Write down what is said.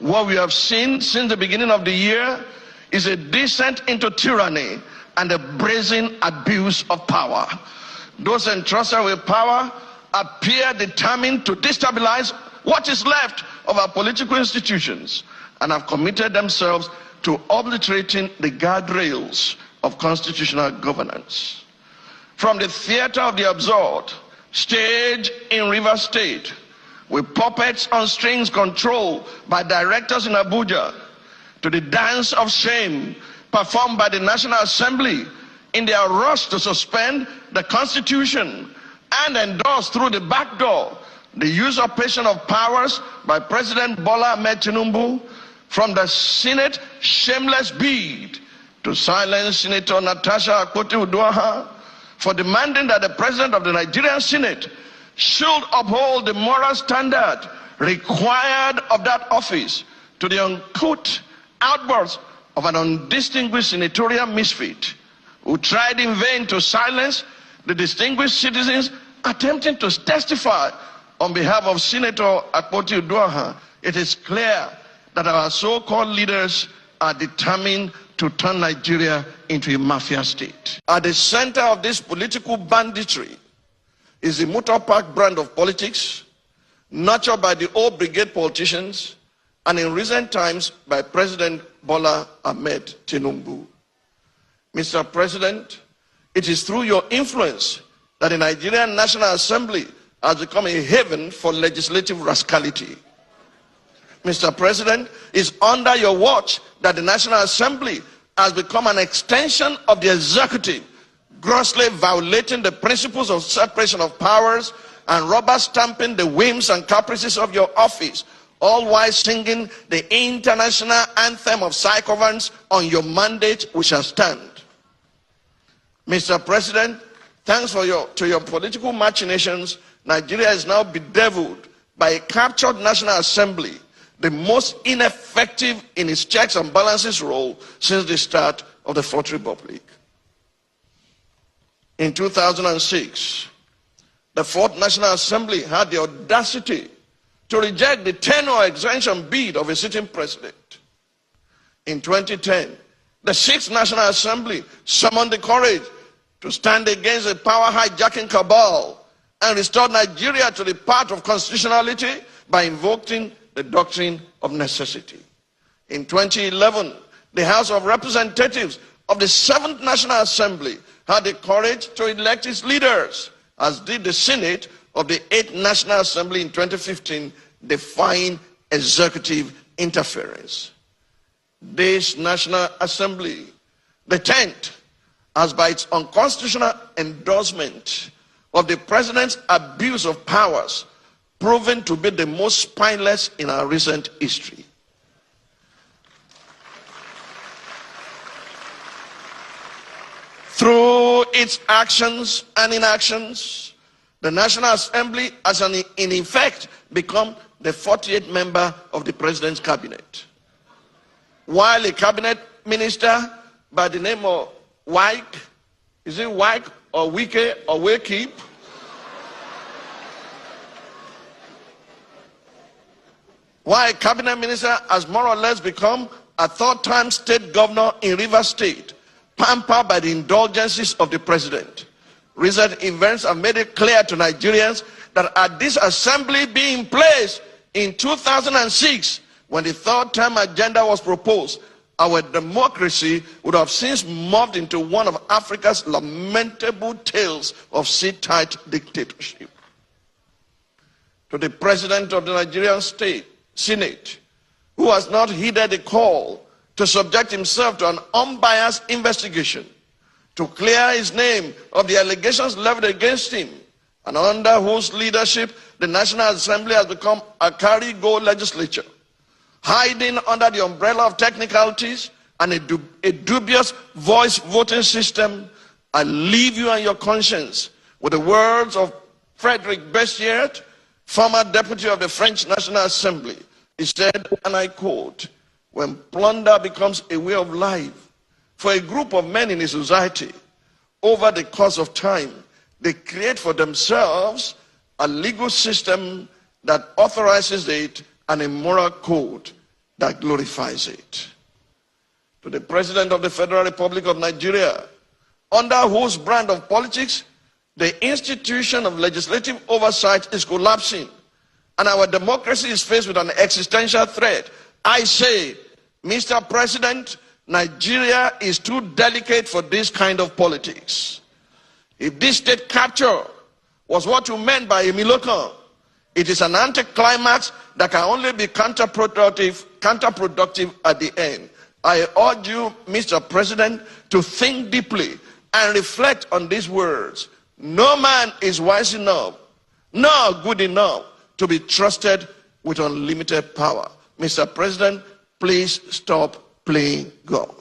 What we have seen since the beginning of the year is a descent into tyranny and a brazen abuse of power. Those entrusted with power appear determined to destabilize what is left of our political institutions and have committed themselves to obliterating the guardrails of constitutional governance. From the theater of the absurd, staged in Rivers State, with puppets on strings controlled by directors in Abuja, to the dance of shame performed by the National Assembly in their rush to suspend the Constitution and endorse through the back door the usurpation of powers by President Bola Ahmed Tinubu, from the Senate shameless bid to silence Senator Natasha Akpoti-Uduaghan for demanding that the President of the Nigerian Senate should uphold the moral standard required of that office, to the uncouth outbursts of an undistinguished senatorial misfit who tried in vain to silence the distinguished citizens attempting to testify on behalf of Senator Akpoti-Uduaghan. It is clear that our so-called leaders are determined to turn Nigeria into a mafia state. At the center of this political banditry is the Motor Park brand of politics, nurtured by the old brigade politicians and in recent times by President Bola Ahmed Tinubu. Mr. President, it is through your influence that the Nigerian National Assembly has become a haven for legislative rascality. Mr. President, it's under your watch that the National Assembly has become an extension of the executive, grossly violating the principles of separation of powers and rubber stamping the whims and caprices of your office, all while singing the international anthem of sycophants. On your mandate we shall stand. Mr. President, thanks to your political machinations, Nigeria is now bedeviled by a captured National Assembly, the most ineffective in its checks and balances role since the start of the Fourth Republic. In 2006, the Fourth National Assembly had the audacity to reject the tenure exemption bid of a sitting president. In 2010, the Sixth National Assembly summoned the courage to stand against the power hijacking cabal and restored Nigeria to the path of constitutionality by invoking the doctrine of necessity. In 2011, the House of Representatives of the Seventh National Assembly had the courage to elect its leaders, as did the Senate of the Eighth National Assembly in 2015, defying executive interference. This National Assembly, the 10th, has by its unconstitutional endorsement of the President's abuse of powers proven to be the most spineless in our recent history. Through its actions and inactions, the National Assembly has in effect become the 48th member of the President's cabinet. While a cabinet minister by the name of Wike, is it Wike or Wike or Wakeep? Why a cabinet minister has more or less become a third-time state governor in Rivers State, pampered by the indulgences of the president. Recent events have made it clear to Nigerians that had this assembly been in place in 2006, when the third-term agenda was proposed, our democracy would have since morphed into one of Africa's lamentable tales of sit-tight dictatorship. To the president of the Nigerian Senate, who has not heeded the call to subject himself to an unbiased investigation, to clear his name of the allegations leveled against him, and under whose leadership the National Assembly has become a carry-go legislature, hiding under the umbrella of technicalities and a dubious voice voting system, I leave you and your conscience with the words of Frederic Bessières, former deputy of the French National Assembly. He said, and I quote, "When plunder becomes a way of life for a group of men in a society, over the course of time, they create for themselves a legal system that authorizes it and a moral code that glorifies it. To the President of the Federal Republic of Nigeria, under whose brand of politics the institution of legislative oversight is collapsing and our democracy is faced with an existential threat, I say, Mr. President, Nigeria is too delicate for this kind of politics. If this state capture was what you meant by Emilokan, it is an anticlimax that can only be counterproductive at the end. I urge you, Mr. President, to think deeply and reflect on these words. No man is wise enough, nor good enough to be trusted with unlimited power. Mr. President, please stop playing God.